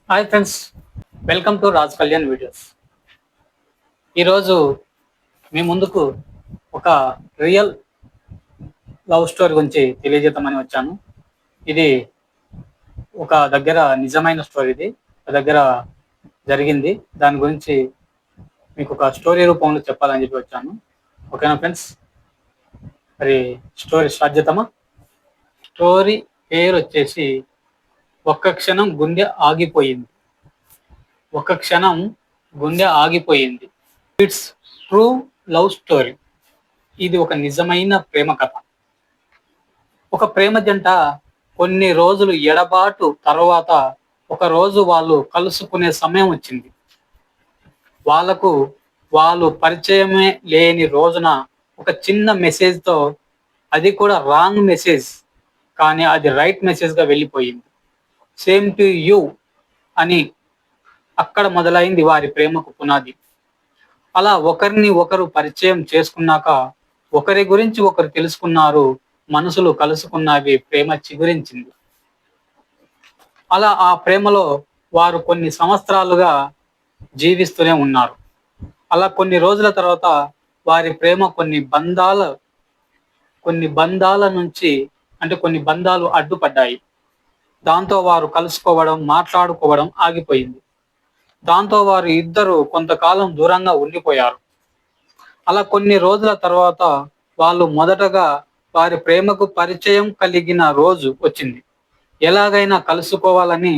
Hi friends, welcome to Raj Kalyan videos. ఈరోజు మీ ముందుకు ఒక రియల్ లవ్ స్టోరీ గురించి తెలియజేద్దామని వచ్చాను. ఇది ఒక దగ్గర నిజమైన స్టోరీ. ఇది ఒక దగ్గర జరిగింది. దాని గురించి మీకు ఒక స్టోరీ రూపంలో చెప్పాలని చెప్పి వచ్చాను. ఓకేనా ఫ్రెండ్స్? మరి స్టోరీ స్టార్ట్ చేద్దామా? స్టోరీ పేరు వచ్చేసి ఒక్క క్షణం గుండె ఆగిపోయింది. ఒక క్షణం గుండె ఆగిపోయింది. It's true love story. ఇది ఒక నిజమైన ప్రేమ కథ. ఒక ప్రేమ జంట కొన్ని రోజులు ఎడబాటు తర్వాత ఒక రోజు వాళ్ళు కలుసుకునే సమయం వచ్చింది. వాళ్ళకు వాళ్ళు పరిచయమే లేని రోజున ఒక చిన్న మెసేజ్తో, అది కూడా రాంగ్ మెసేజ్, కానీ అది రైట్ మెసేజ్గా వెళ్ళిపోయింది. సేమ్ టు యూ అని అక్కడ మొదలైంది వారి ప్రేమకు పునాది. అలా ఒకరిని ఒకరు పరిచయం చేసుకున్నాక ఒకరి గురించి ఒకరు తెలుసుకున్నారు. మనసులు కలుసుకున్నవి, ప్రేమ చిగురించింది. అలా ఆ ప్రేమలో వారు కొన్ని సంవత్సరాలుగా జీవిస్తూనే ఉన్నారు. అలా కొన్ని రోజుల తర్వాత వారి ప్రేమ కొన్ని బంధాల నుంచి, అంటే కొన్ని బంధాలు అడ్డుపడ్డాయి. దాంతో వారు కలుసుకోవడం, మాట్లాడుకోవడం ఆగిపోయింది. దాంతో వారు ఇద్దరు కొంతకాలం దూరంగా ఉండిపోయారు. అలా కొన్ని రోజుల తర్వాత వాళ్ళు మొదటగా వారి ప్రేమకు పరిచయం కలిగిన రోజు వచ్చింది. ఎలాగైనా కలుసుకోవాలని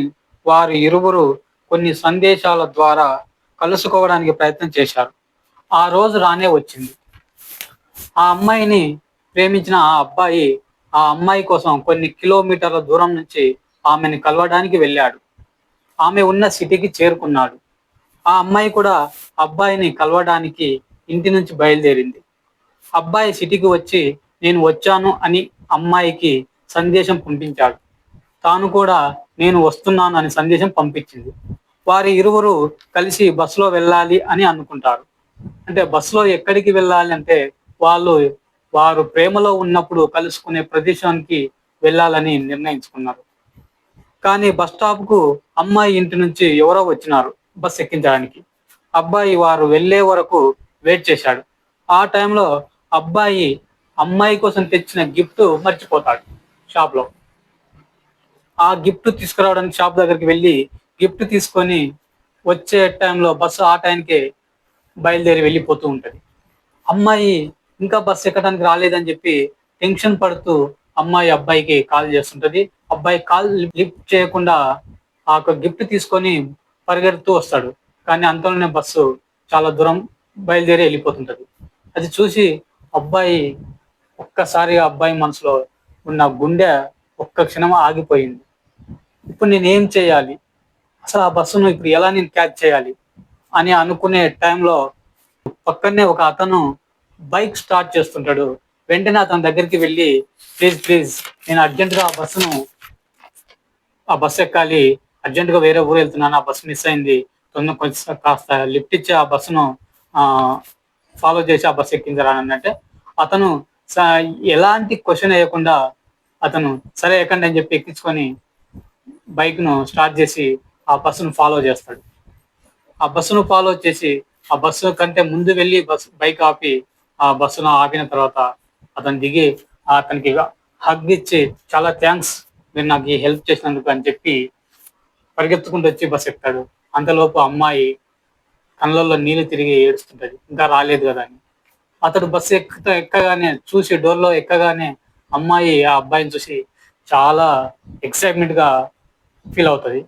వారు ఇరువురు కొన్ని సందేశాల ద్వారా కలుసుకోవడానికి ప్రయత్నం చేశారు. ఆ రోజు రానే వచ్చింది. ఆ అమ్మాయిని ప్రేమించిన ఆ అబ్బాయి ఆ అమ్మాయి కోసం కొన్ని కిలోమీటర్ల దూరం నుంచి ఆమెను కలవడానికి వెళ్ళాడు. ఆమె ఉన్న సిటీకి చేరుకున్నాడు. ఆ అమ్మాయి కూడా అబ్బాయిని కలవడానికి ఇంటి నుంచి బయలుదేరింది. అబ్బాయి సిటీకి వచ్చి నేను వచ్చాను అని అమ్మాయికి సందేశం పంపించాడు. తాను కూడా నేను వస్తున్నాను అని సందేశం పంపించింది. వారి ఇరువురు కలిసి బస్సులో వెళ్ళాలి అని అనుకుంటారు. అంటే బస్సులో ఎక్కడికి వెళ్ళాలి అంటే వారు ప్రేమలో ఉన్నప్పుడు కలుసుకునే ప్రదేశానికి వెళ్ళాలని నిర్ణయించుకున్నారు. కానీ బస్ స్టాప్ కు అమ్మాయి ఇంటి నుంచి ఎవరో వచ్చినారు బస్ ఎక్కించడానికి. అబ్బాయి వారు వెళ్ళే వరకు వెయిట్ చేశాడు. ఆ టైంలో అబ్బాయి అమ్మాయి కోసం తెచ్చిన గిఫ్ట్ మర్చిపోతాడు షాప్ లో. ఆ గిఫ్ట్ తీసుకురావడానికి షాప్ దగ్గరికి వెళ్ళి గిఫ్ట్ తీసుకొని వచ్చే టైంలో బస్సు ఆ టైంకే బయలుదేరి వెళ్ళిపోతూ ఉంటది. అమ్మాయి ఇంకా బస్సు ఎక్కడానికి రాలేదని చెప్పి టెన్షన్ పడుతూ అమ్మాయి అబ్బాయికి కాల్ చేస్తుంటది. అబ్బాయి కాల్ లిఫ్ట్ చేయకుండా ఆ గిఫ్ట్ తీసుకొని పరిగెడుతూ వస్తాడు. కానీ అంతలోనే బస్సు చాలా దూరం బయలుదేరి వెళ్ళిపోతుంటది. అది చూసి అబ్బాయి ఒక్కసారిగా అబ్బాయి మనసులో ఉన్న గుండె ఒక్క క్షణం ఆగిపోయింది. ఇప్పుడు నేనేం చేయాలి, అసలు ఆ బస్సును ఇప్పుడు ఎలా నేను క్యాచ్ చేయాలి అని అనుకునే టైంలో పక్కనే ఒక అతను బైక్ స్టార్ట్ చేస్తుంటాడు. వెంటనే అతని దగ్గరికి వెళ్ళి ప్లీజ్ ప్లీజ్ నేను అర్జెంటుగా ఆ బస్సు ఎక్కాలి, అర్జెంటుగా వేరే ఊరు వెళ్తున్నాను, ఆ బస్సు మిస్ అయింది, కొంచెం కాస్త లిఫ్ట్ ఇచ్చి ఆ బస్సును ఆ ఫాలో చేసి ఆ బస్సు ఎక్కించరా అంటే అతను ఎలాంటి క్వశ్చన్ వేయకుండా అతను సరే ఎక్కండి అని చెప్పి ఎక్కించుకొని బైక్ ను స్టార్ట్ చేసి ఆ బస్సును ఫాలో చేస్తాడు. ఆ బస్సును ఫాలో చేసి ఆ బస్సు కంటే ముందు వెళ్ళి బైక్ ఆపి ఆ బస్సును ఆపిన తర్వాత అతను దిగి అతనికి హగ్ ఇచ్చి చాలా థ్యాంక్స్ మీరు నాకు ఈ హెల్ప్ చేసినందుకు అని చెప్పి పరిగెత్తుకుంటూ వచ్చి బస్సు ఎక్కుతాడు. అంతలోపు అమ్మాయి కళ్ళల్లో నీళ్లు తిరిగి ఏడుస్తుంటది, ఇంకా రాలేదు కదా అని. అతడు బస్సు ఎక్కగానే చూసి డోర్లో ఎక్కగానే అమ్మాయి ఆ అబ్బాయిని చూసి చాలా ఎక్సైట్మెంట్ గా ఫీల్ అవుతుంది.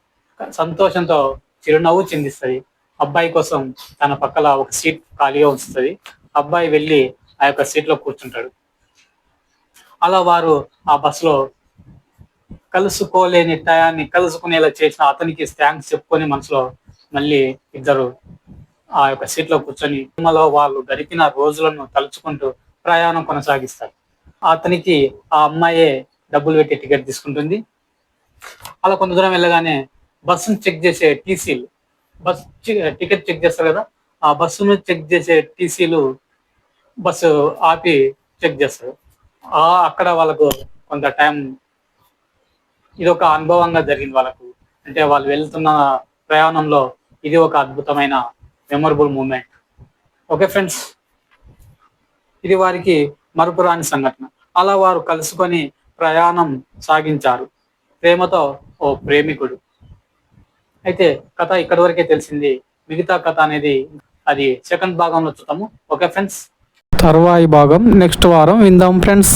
సంతోషంతో చిరునవ్వు చిందిస్తుంది. అబ్బాయి కోసం తన పక్కల ఒక సీట్ ఖాళీగా ఉంచుతుంది. అబ్బాయి వెళ్ళి ఆ యొక్క సీట్ లో కూర్చుంటాడు. అలా వారు ఆ బస్సులో కలుసుకోలేని టయాన్ని కలుసుకునేలా చేసిన అతనికి థ్యాంక్స్ చెప్పుకొని మనసులో మళ్ళీ ఇద్దరు ఆ యొక్క సీట్ లో కూర్చొని సినిమాలో వాళ్ళు గడిపిన రోజులను తలుచుకుంటూ ప్రయాణం కొనసాగిస్తారు. అతనికి ఆ అమ్మాయే డబ్బులు పెట్టి టికెట్ తీసుకుంటుంది. అలా కొంత దూరం వెళ్ళగానే బస్సును చెక్ చేసే టీసీలు, టికెట్ చెక్ చేస్తారు కదా, ఆ బస్సును చెక్ చేసే టీసీలు బస్సు ఆపి చెక్ చేస్తారు. అక్కడ వాళ్ళకు కొంత టైం, ఇది ఒక అనుభవంగా జరిగింది వాళ్ళకు. అంటే వాళ్ళు వెళ్తున్న ప్రయాణంలో ఇది ఒక అద్భుతమైన మెమొరబుల్ మూమెంట్. ఓకే ఫ్రెండ్స్, ఇది వారికి మరపురాని సంఘటన. అలా వారు కలుసుకొని ప్రయాణం సాగించారు. ప్రేమతో ఓ ప్రేమికుడు. అయితే కథ ఇక్కడి వరకే తెలిసింది. మిగతా కథ అనేది అది సెకండ్ భాగంలో చూద్దాము. ఓకే ఫ్రెండ్స్, తర్వాయి భాగం నెక్స్ట్ వారం విందాం ఫ్రెండ్స్.